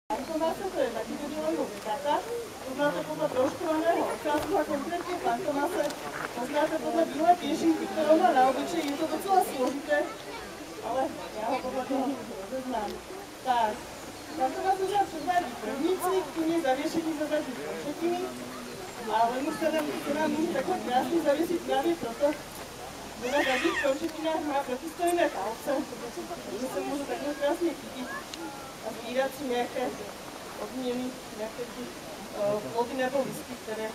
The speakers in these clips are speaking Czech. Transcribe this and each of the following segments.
Pantomasa to je taký vydělenou vytata, poznáte podle proškolného obrázku a konkrétně pantomase poznáte podle bílé pěšinky, kterou má na obličeji. Je to docela složité, ale já ho podle toho rozeznám. Tak, pantomasa se předvádí prvníci, kyně zavěšení za zadní končetiny, ale se nám může takhle krásně zavěsit právě proto, že na zadních končetinách má protistojné palce, takže se může takhle krásně chytit a sbírat si nějaké odměny, nějaké plody nebo listy, které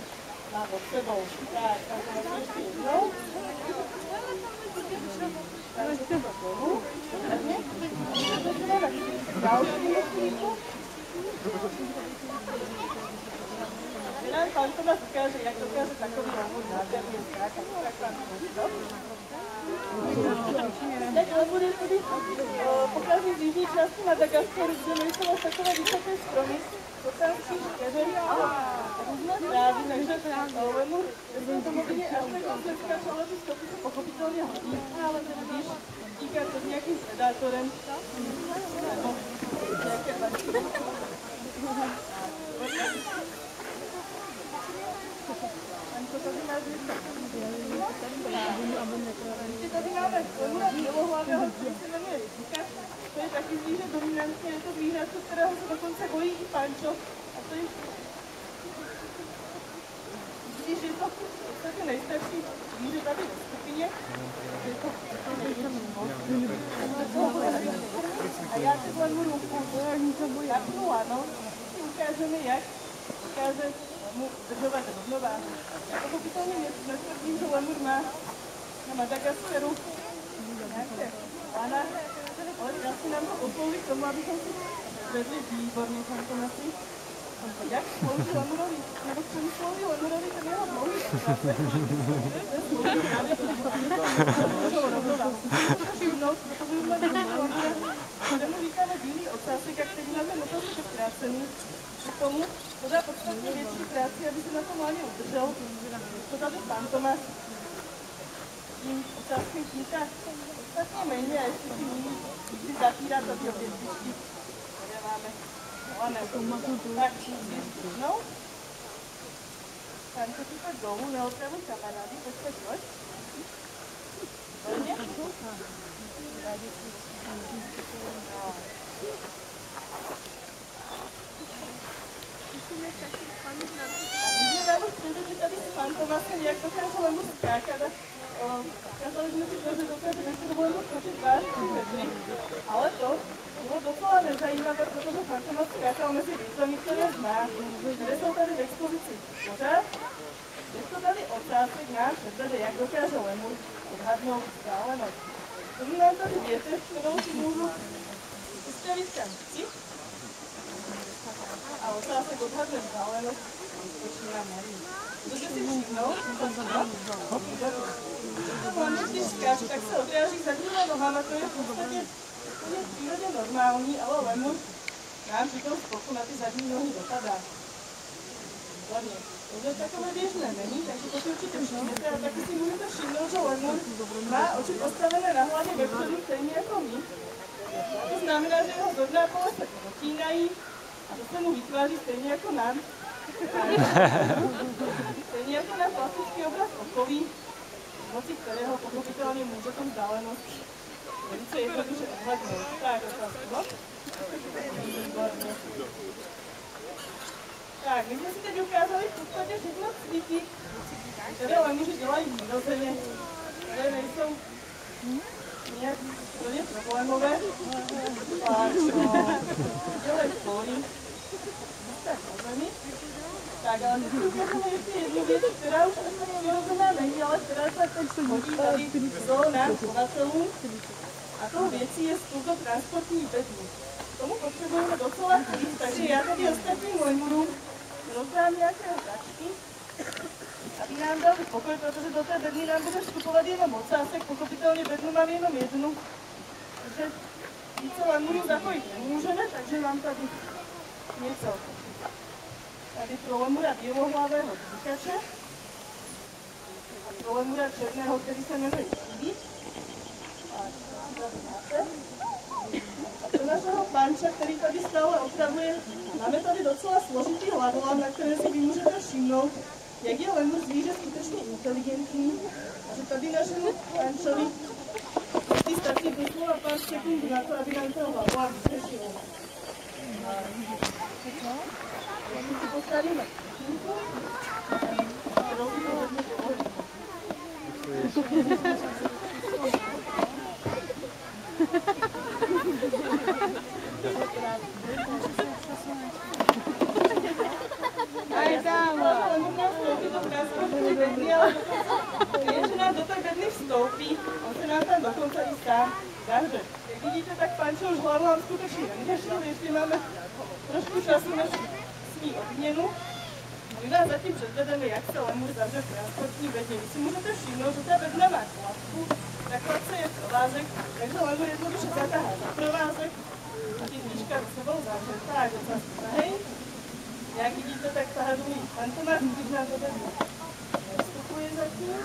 má pod sebou. Tak, tam to ještě jednou. Tak, to dolů. Další chvíľku. Nám Pantomas ukáže, jak dokáže takový lamur nádherný skákat. Tak vám to tak lamur je tady pochází z jižní části Madagaskaru, kde nejsou takové vysoké stromy, potánsky škeřery a různé trávy, takže lemur ve domovině až takhle skáče, ale ty stopy se pochopitelně hodí, ale když tíká to s nějakým predátorem, nebo nějaké bačky. Tady máme lemura bělohlavého, který se jmenuje Rizika. To je taky zvíře dominantně, je to zvířátko, kterého se dokonce bojí i Pančo. A to je když je to v podstatě nejstarší zvíře tady ve skupině. Je to a já teď lemuru zapnu, ano, si ukážeme, jak dokáže mu udržovat rovnováhu. Já pochopitelně netvrdím, že lemur má na Madagaskaru nějaké lana, ale krásně nám to poslouží k tomu, abychom si zvedli výborně Pantomasy. Jak slouží lemurovi, nebo k čemu slouží lemurovi ten jeho dlouhý ocásek. To slouží právě k rovnováhu. Všimnout, protože už máme lemura, kterému říkáme bílý ocásek, a který máme motorky zkrácený. K tomu podá podstatně větší práci, aby se na tom láně udržel. To tady Pantomas tím ocáskem kníka podstatně méně a ještě si můžu zatírá tady obě zbytky, které máme lané. Tak, no. Pančo si tak dolů, neotravuj kamarády, pojďte pojď. Volně? Když tady s Pantomasem, jak dokáže lemur skákat, ukázali jsme si to, že dokáže nechci do lemur skočit vážný vedry, ale to bylo docela nezajímavé, protože Pantomas skákal mezi výzvami, které zná, které jsou tady v expozici pořád. Je to tady ocásek náš předvede, jak dokáže lemur odhadnout vzdálenost. Tady mám tady větev, kterou si můžu ustavit kam chci. A ocásek odhadne vzdálenost, počínám nevím. Můžete si všimnout, když skáče, tak se odráží zadníma nohama, to je v podstatě přírodě normální, ale lemur nám při tom skoku na ty zadní nohy dopadá. Hlavně, tohle takové běžné není, takže to si určitě všimnete, a taky si můžete všimnout, že lemur má oči postavené na hlavě vepředu stejně jako my. A to znamená, že jeho zorná pole se protínají a to se mu vytváří stejně jako nám. Stejně jako na plastický obraz okolí, moci kterého pochopitelně může tu vzdálenost velice jednoduše odhadnout. Tak, otázku. Tak, my jsme si teď ukázali v podstatě všechno cviky, které lemuři dělají přirozeně, které nejsou nějak úplně problémové. Dělají spory. Tak, na zemi. Tak, ale my si ukážeme ještě jednu věc, která už asi přirozená není, ale která se teď hodí tady do nám chovatelům. A tou věcí je spousta transportní bedny. K tomu potřebujeme docela chvíli, takže já tady ostatním lemurům rozdám nějaké hračky, aby nám dali pokoj, protože do té bedny nám bude vstupovat jenom ocásek, pochopitelně bednu mám jenom jednu. Takže více lemurů zapojit nemůžeme, takže mám tady něco. Tady pro lemura bělohlavého říkače a pro lemura černého, který se jmenuje Číbí. A pro našeho Panča, který tady stále otravuje Máme tady docela složitý hlavolám, na které si vy můžete všimnout, jak je lemur zvíře skutečně inteligentní a že tady našemu Ančovi vždy stačí doslova pár sekund na to, aby nám ten hlavolám vyřešil. My si postavíme křínku. Aj tam! Jenže nám do té bedny vstoupí, on se nám tam dokonce i sám. Takže, jak vidíte, tak Pančo už hlavu nám skutečně nevyřešil, ještě máme trošku času než smí odměnu. My vás zatím předvedeme, jak se lemur zavře v transportní bedně. Vy si můžete všimnout, že ta bedna má klapku, ta klapce je provázek, takže lemur jednoduše zatáhá za provázek a ty dvíčka za sebou zavřetá a docela stahej. Jak vidíte, tak tahadulý fantomář, když nám to bednu nevstupuje zatím.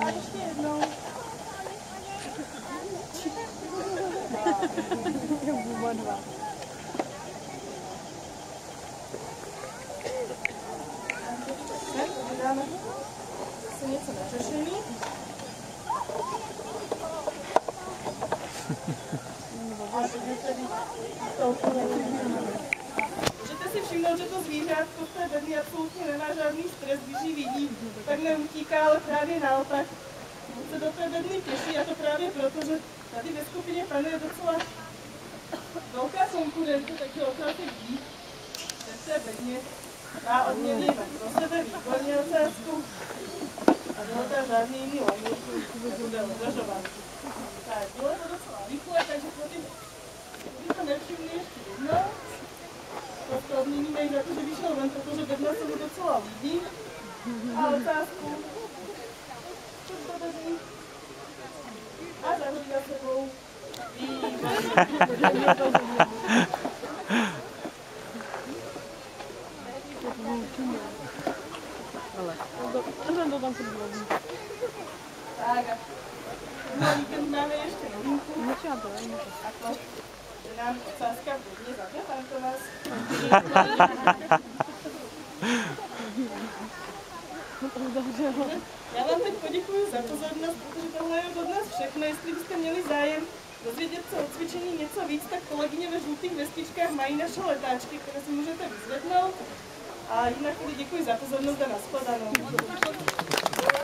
A ještě jednou. Dáme zase něco na řešení. Můžete si všimnout, že to zvířátko v té bedně absolutně nemá žádný stres, když ji vidí, tak neutíká, ale právě naopak. Se do té bedny těší a to právě proto, že tady ve skupině panuje docela velká konkurence, takže opravdu ví, že v té bedně má odměníme pro sebe výborně ocásku a bylo tam žádný jiný lemur, nebude odražovat. Tak, bylo to docela rychle, takže když to nevšimli ještě jednou, to odměníme i za to, že vyšel ven, protože bedna se mu docela líbí a ocásku do bedny a zahodí za sebou výborně. Ale to tam se bylo. Tak a na víkend máme ještě novinku. Nečím to, nemůžu. A to, že nám ocáska v bedně zavře Pantomář. Já vám teď poděkuji za pozornost, protože tohle je od nás všechno. Jestli byste měli zájem dozvědět se o cvičení něco víc, tak kolegyně ve žlutých vestičkách mají naše letáčky, které si můžete vyzvednout. A jinak děkuji za pozornost a nashledanou.